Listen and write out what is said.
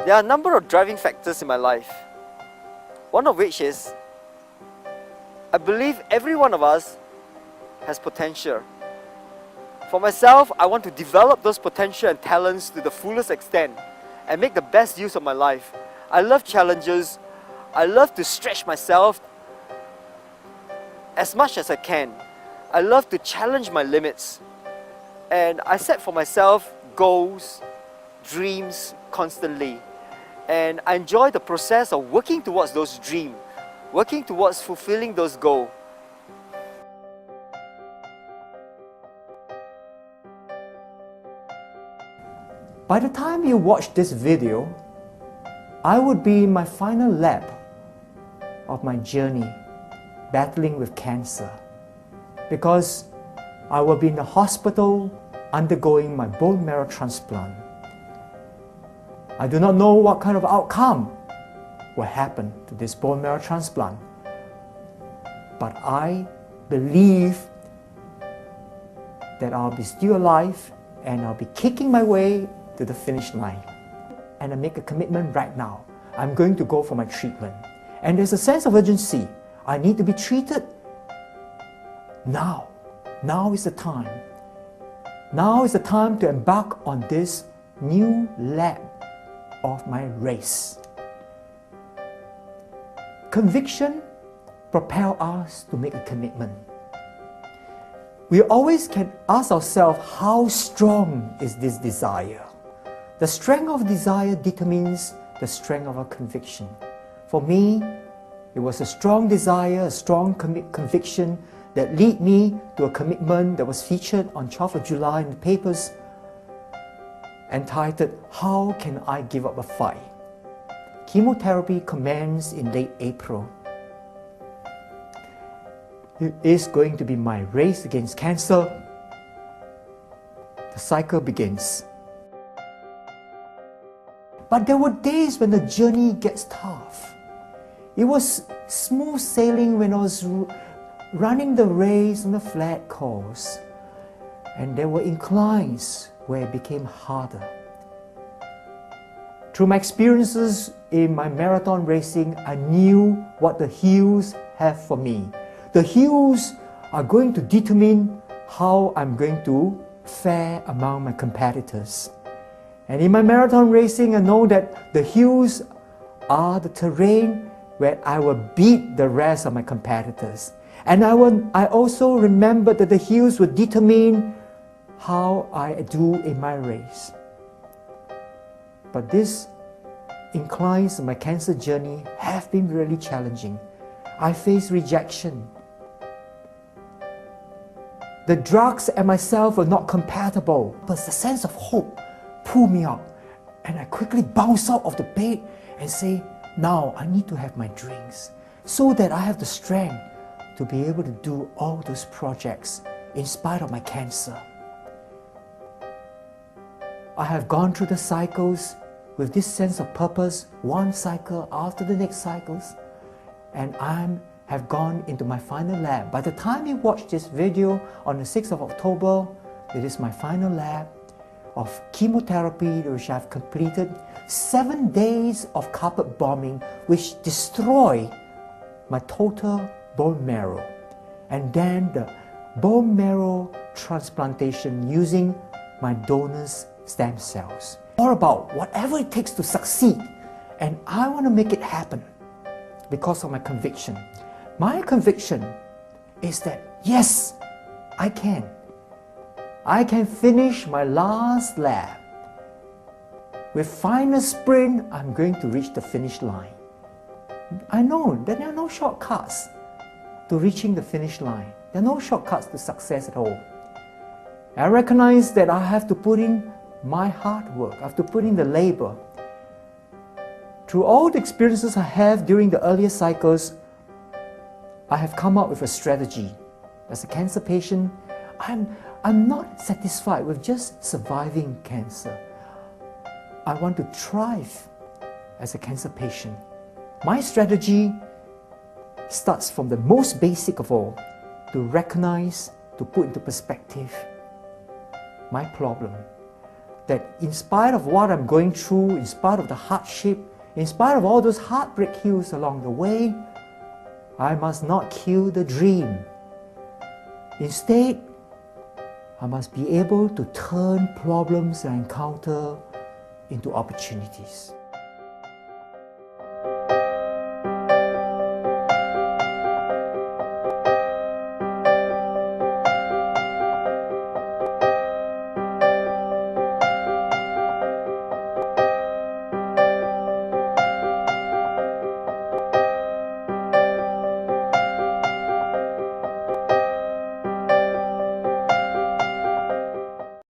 There are a number of driving factors in my life. One of which is, I believe every one of us has potential. For myself, I want to develop those potential and talents to the fullest extent and make the best use of my life. I love challenges. I love to stretch myself as much as I can. I love to challenge my limits. And I set for myself goals, dreams constantly. And I enjoy the process of working towards those dreams, working towards fulfilling those goals. By the time you watch this video, I would be in my final lap of my journey battling with cancer, because I will be in the hospital undergoing my bone marrow transplant. I do not know what kind of outcome will happen to this bone marrow transplant, but I believe that I'll be still alive and I'll be kicking my way to the finish line. And I make a commitment right now. I'm going to go for my treatment. And there's a sense of urgency. I need to be treated now. Now is the time. Now is the time to embark on this new lap of my race. Conviction propels us to make a commitment. We always can ask ourselves, how strong is this desire? The strength of desire determines the strength of our conviction. For me, it was a strong desire, a strong conviction that led me to a commitment that was featured on 12th of July in the papers, entitled, "How Can I Give Up a Fight?" Chemotherapy commenced in late April. It is going to be my race against cancer. The cycle begins. But there were days when the journey gets tough. It was smooth sailing when I was running the race on a flat course. And there were inclines where it became harder. Through my experiences in my marathon racing, I knew what the hills have for me. The hills are going to determine how I'm going to fare among my competitors. And in my marathon racing, I know that the hills are the terrain where I will beat the rest of my competitors. And I also remember that the hills will determine how I do in my race. But these inclines of my cancer journey have been really challenging. I faced rejection. The drugs and myself were not compatible, but the sense of hope pulled me up. And I quickly bounced out of the bed and say, now I need to have my drinks so that I have the strength to be able to do all those projects in spite of my cancer. I have gone through the cycles with this sense of purpose, one cycle after the next cycles, and I have gone into my final lap. By the time you watch this video on the 6th of October, it is my final lap of chemotherapy, which I've completed 7 days of carpet bombing, which destroyed my total bone marrow. And then the bone marrow transplantation using my donor's stem cells. All about whatever it takes to succeed. And I want to make it happen because of my conviction. My conviction is that, yes, I can. I can finish my last lap. With final sprint, I'm going to reach the finish line. I know that there are no shortcuts to reaching the finish line. There are no shortcuts to success at all. I recognize that I have to put in my hard work. I have to put in the labor. Through all the experiences I have during the earlier cycles, I have come up with a strategy. As a cancer patient, I'm not satisfied with just surviving cancer. I want to thrive as a cancer patient. My strategy starts from the most basic of all, to recognize, to put into perspective my problem. that in spite of what I'm going through, in spite of the hardship, in spite of all those heartbreak hills along the way, I must not kill the dream. Instead, I must be able to turn problems I encounter into opportunities.